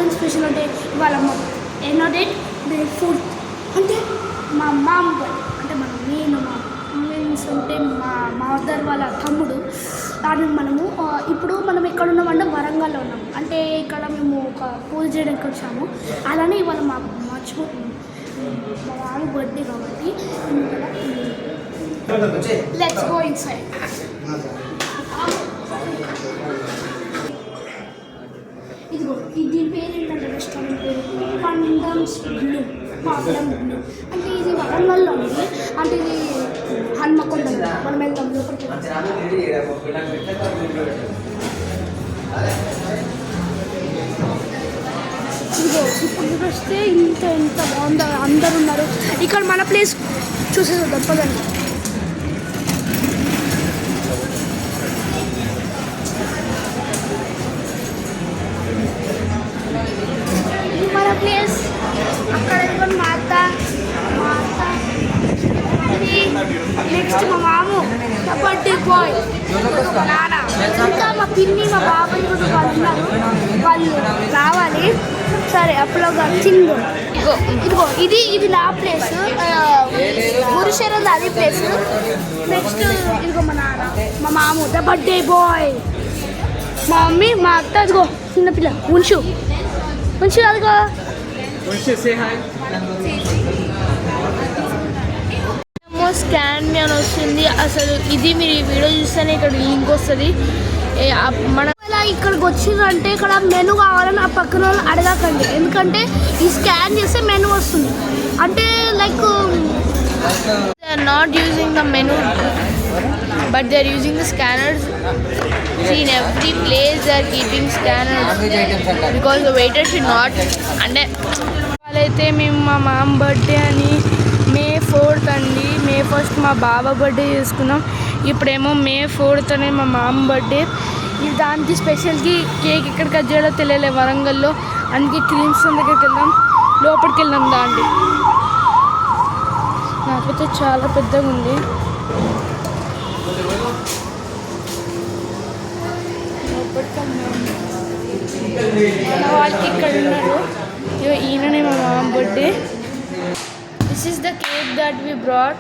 ఏం స్పెషల్ అంటే ఇవాళ ఎన్నో డేట్ డే 4th అంటే మా మామ్ అంటే నేను మా మీన్స్ అంటే మా మదర్ వాళ్ళ తమ్ముడు. దాన్ని మనము ఇప్పుడు మనం ఎక్కడ ఉన్నామంటే వరంగల్లో ఉన్నాము. అంటే ఇక్కడ మేము ఒక పూజ చేయడానికి వచ్చాము. అలానే ఇవాళ మా మామ బర్త్డే కాబట్టి లెట్స్ గో ఇన్సైడ్. ఇదిగో దీని పేరు ఏంటంటే రెస్టారెంట్ పేరు పండమ్స్ బ్లూ. అంటే ఇది వరంగల్లో ఉంది. అంటే ఇది హన్మకొండ. మనం వెళ్దాం లోపలికి. ఇదిగో ఇప్పుడు వస్తే ఎంత బాగుందో, అందరు ఉన్నారు ఇక్కడ. మన ప్లేస్ చూసేద్దాం పదండి. మన ప్లేస్ అక్కడ మా అత్త నెక్స్ట్ మా మాము బర్త్డే బాయ్ నాన్న, ఇంకా మా పిన్ని మా బాబాయ్ కూడా వాళ్ళు ఉన్నారు. వాళ్ళు రావాలి. సరే అప్పుడు వచ్చిందో ఇదిగో ఇది నా ప్లేస్. గురుశరద్ అది ప్లేస్. నెక్స్ట్ ఇదిగో మా నాన్న మా మాము ద బర్త్డే బాయ్. మా మమ్మీ మా అత్త అదిగో చిన్నపిల్ల ఉంచు అదిగో స్కాన్ మీ అని వస్తుంది. అసలు ఇది మీరు ఈ వీడియో చూస్తేనే ఇక్కడ లింక్ వస్తుంది. మన ఇక్కడికి వచ్చిందంటే ఇక్కడ మెనూ కావాలని ఆ పక్కన వాళ్ళు అడగకండి. ఎందుకంటే ఈ స్కాన్ చేస్తే మెనూ వస్తుంది. అంటే like they are not using the menu but they are using the scanners. In every place they are keeping scanners because the waiter should not. అంటే వాళ్ళైతే మేము మా మామ్ బర్త్డే అని May 4th అండి. May 1st మా బాబా birthday చేసుకున్నాం. ఇప్పుడేమో May 4th అనే మా మామ్ బర్త్డే. దానికి స్పెషల్కి కేక్ ఎక్కడ కట్ చేయాలో తెలియలే వరంగల్లో. అందుకే క్రీమ్స్ దగ్గరికి వెళ్దాం. లోపలికి వెళ్ళాం దాండి. నాకైతే చాలా పెద్దగా ఉంది. వాళ్ళకి ఇక్కడ ఉన్నారు. ఈయననే మా mom birthday. This is the cake that we brought.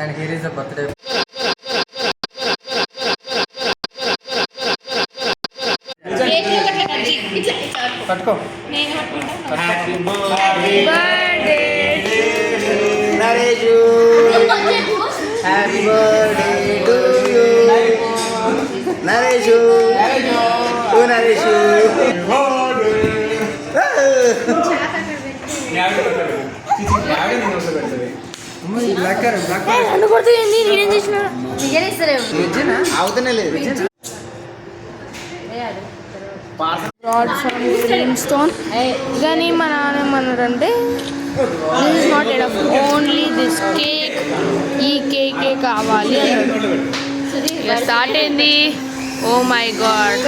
And here is the birthday. Patko. Happy birthday Nareju. Happy birthday to you Nareju. Oh Nareju. కానీ మా నాన్న ఏమన్నారంటే this is not enough, only this cake, ఈ కేకే కావాలి అన్నాడు. Start అయింది. Oh my God.